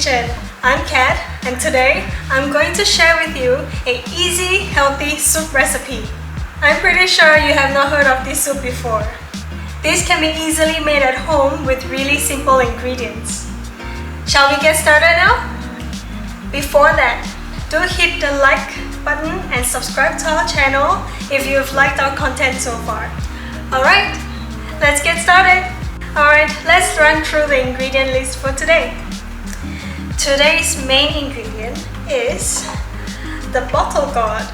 kitchen. I'm Kat, and today I'm going to share with you an easy, healthy soup recipe. I'm pretty sure you have not heard of this soup before. This can be easily made at home with really simple ingredients. Shall we get started now? Before that, do hit the like button and subscribe to our channel if you've liked our content so far. Alright, let's get started. Alright, let's run through the ingredient list for today. Today's main ingredient is the bottle gourd.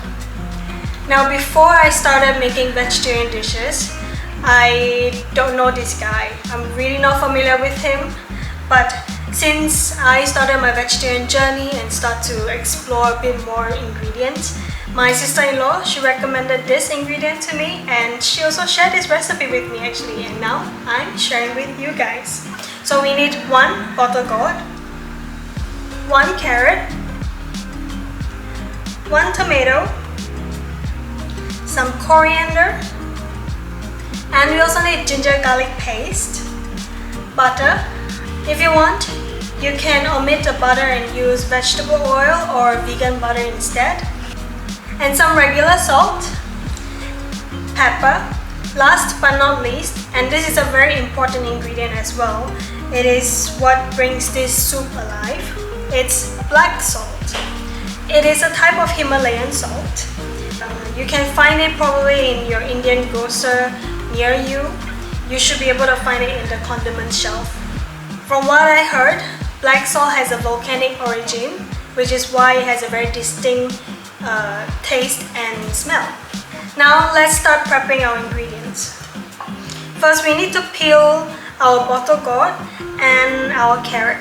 Now before I started making vegetarian dishes, I don't know this guy. I'm really not familiar with him, but since I started my vegetarian journey and start to explore a bit more ingredients, my sister-in-law, she recommended this ingredient to me, and she also shared this recipe with me actually, and now I'm sharing with you guys. So we need 1 bottle gourd, 1 carrot, 1 tomato, some coriander, and we also need ginger garlic paste, butter. If you want, you can omit the butter and use vegetable oil or vegan butter instead. And some regular salt, pepper, last but not least, and this is a very important ingredient as well. It is what brings this soup alive. It's black salt. It is a type of Himalayan salt. You can find it probably in your Indian grocer near you. You should be able to find it in the condiment shelf. From what I heard, black salt has a volcanic origin, which is why it has a very distinct taste and smell. Now let's start prepping our ingredients. First, we need to peel our bottle gourd and our carrot.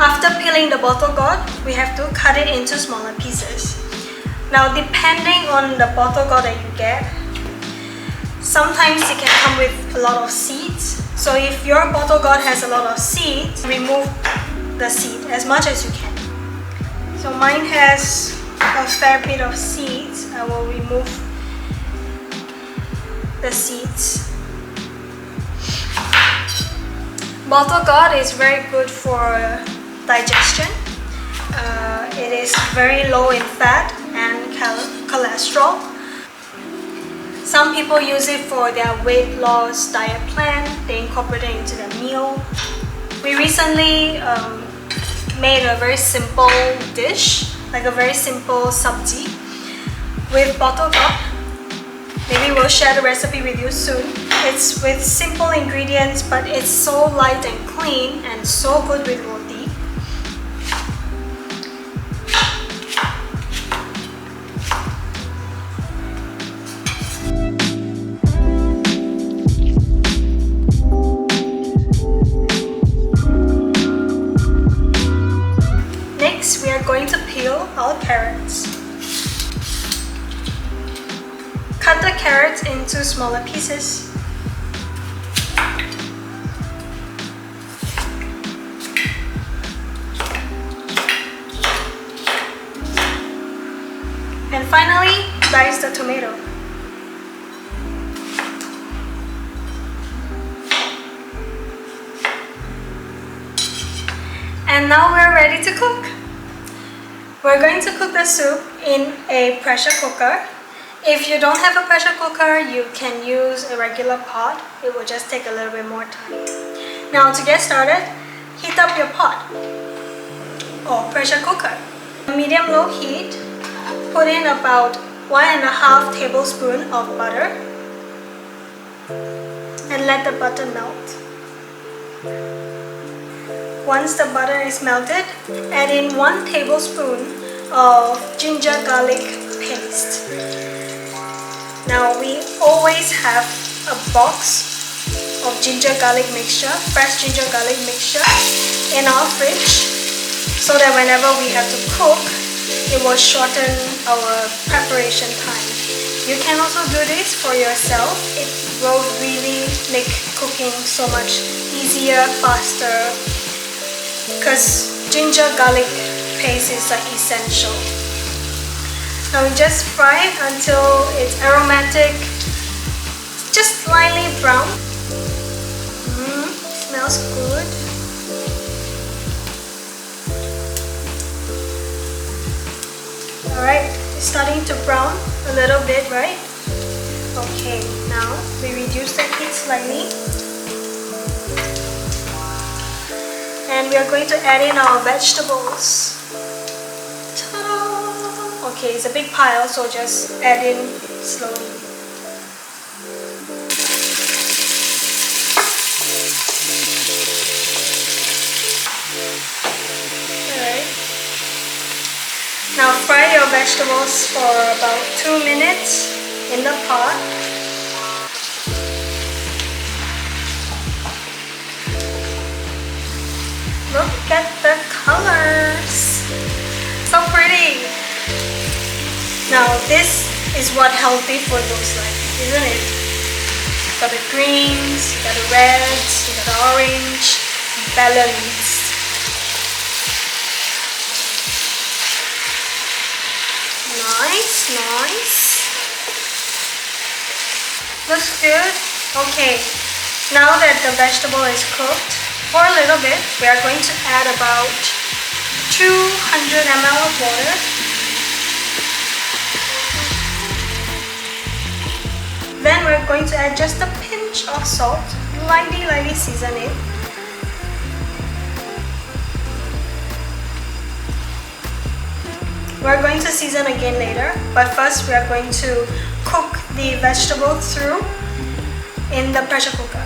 After peeling the bottle gourd, we have to cut it into smaller pieces. Now, depending on the bottle gourd that you get, sometimes it can come with a lot of seeds. So if your bottle gourd has a lot of seeds, remove the seed as much as you can. So mine has a fair bit of seeds. I will remove the seeds. Bottle gourd is very good for digestion. It is very low in fat and cholesterol. Some people use it for their weight loss diet plan. They incorporate it into their meal. We recently made a very simple dish, like a very simple sabzi with bottle gourd. Maybe we'll share the recipe with you soon. It's with simple ingredients, but it's so light and clean and so good with roti. Next, we are going to peel our carrots. Cut the carrots into smaller pieces. And finally, dice the tomato. And now we're ready to cook. We're going to cook the soup in a pressure cooker. If you don't have a pressure cooker, you can use a regular pot. It will just take a little bit more time. Now to get started, heat up your pot or pressure cooker. Medium-low heat, put in about 1.5 tablespoons of butter and let the butter melt. Once the butter is melted, add in 1 tablespoon of ginger garlic paste. Now we always have a box of ginger garlic mixture, fresh ginger garlic mixture in our fridge, so that whenever we have to cook, it will shorten our preparation time. You can also do this for yourself. It will really make cooking so much easier, faster, because ginger garlic paste is like essential. Now we just fry it until it's aromatic, just slightly brown. Smells good. Alright, it's starting to brown a little bit, right? Okay, now we reduce the heat slightly. And we are going to add in our vegetables. Ta-da! Okay, it's a big pile, so just add in slowly. Alright. Now fry your vegetables for about 2 minutes in the pot. Look at the colors! So pretty! Now this is what healthy food looks like, isn't it? You got the greens, you got the reds, you got the orange, balanced. Nice, nice. Looks good. Okay, now that the vegetable is cooked, for a little bit, we are going to add about 200 ml of water. Then we're going to add just a pinch of salt, lightly season it. We're going to season again later, but first we are going to cook the vegetable through in the pressure cooker.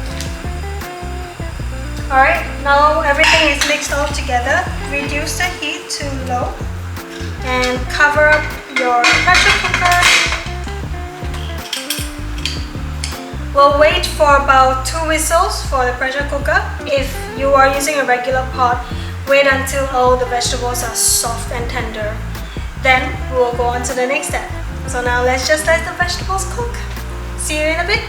Alright, now everything is mixed all together. Reduce the heat to low and cover up your pressure cooker. We'll wait for about 2 whistles for the pressure cooker. If you are using a regular pot, wait until all the vegetables are soft and tender. Then we'll go on to the next step. So now let's just let the vegetables cook. See you in a bit.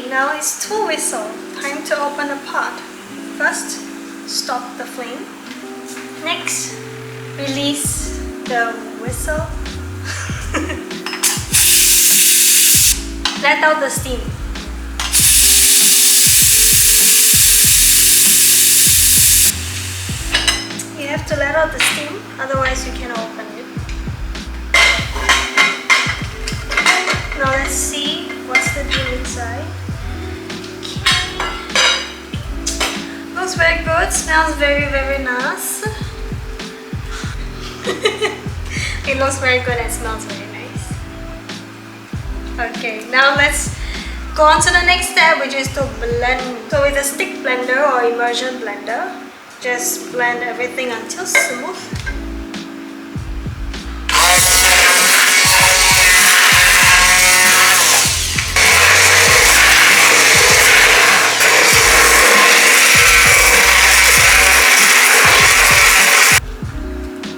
Now it's 2 whistles. Time to open the pot. First, stop the flame. Next, release the whistle. Let out the steam. You have to let out the steam, otherwise you cannot open it. Now let's see what's the deal inside. Looks very good, smells very nice. It looks very good and smells very nice. Okay, now let's go on to the next step, which is to blend. So with a stick blender or immersion blender, just blend everything until smooth.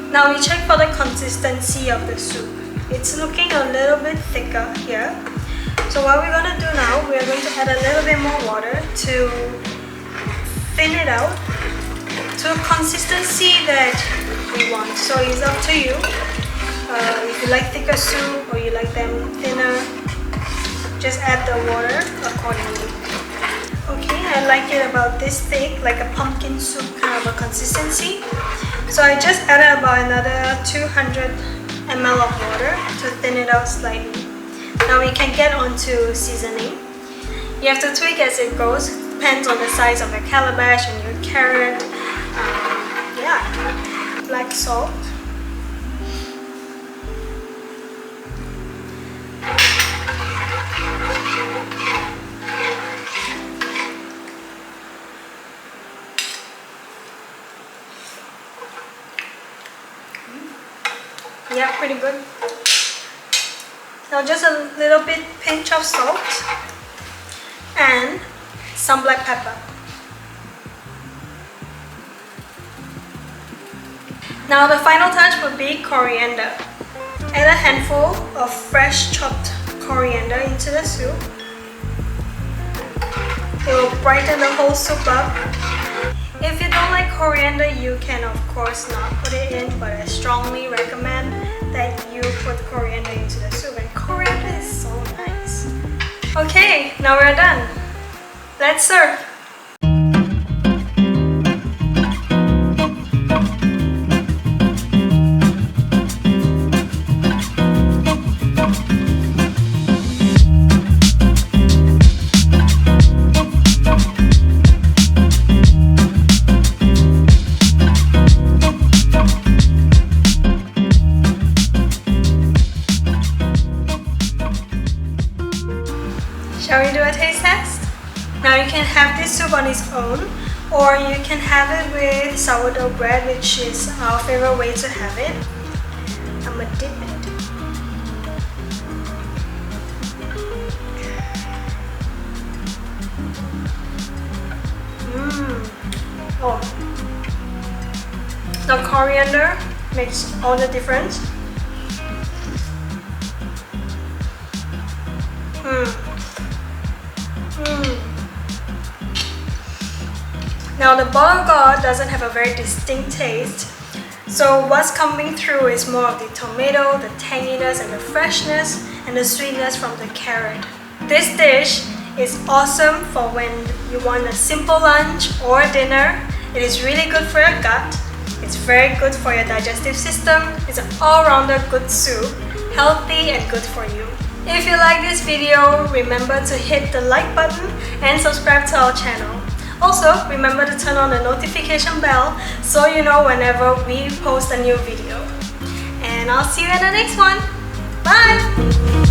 Now we check for the consistency of the soup. It's looking a little bit thicker here. So what we're going to do now, we're going to add a little bit more water to thin it out to a consistency that we want. So it's up to you. If you like thicker soup or you like them thinner, just add the water accordingly. Okay, I like it about this thick, like a pumpkin soup kind of a consistency. So I just added about another 200 ml of water to thin it out slightly. Now we can get on to seasoning. You have to tweak as it goes. Depends on the size of your calabash and your carrot. Yeah, black salt. Yeah, pretty good. Now just a little bit pinch of salt and some black pepper. Now the final touch would be coriander. Add a handful of fresh chopped coriander into the soup. It will brighten the whole soup up. If you don't like coriander, you can of course not put it in, but I strongly recommend that you put coriander into the soup, and coriander is so nice. Okay, now we're done. Let's serve. Shall we do a taste test? Now you can have this soup on its own, or you can have it with sourdough bread, which is our favorite way to have it. I'm gonna dip it. Oh, the coriander makes all the difference. Now the boiled gourd doesn't have a very distinct taste, so what's coming through is more of the tomato, the tanginess and the freshness, and the sweetness from the carrot. This dish is awesome for when you want a simple lunch or dinner. It is really good for your gut. It's very good for your digestive system. It's an all-rounder good soup, healthy and good for you. If you like this video, remember to hit the like button and subscribe to our channel. Also, remember to turn on the notification bell so you know whenever we post a new video. And I'll see you in the next one. Bye!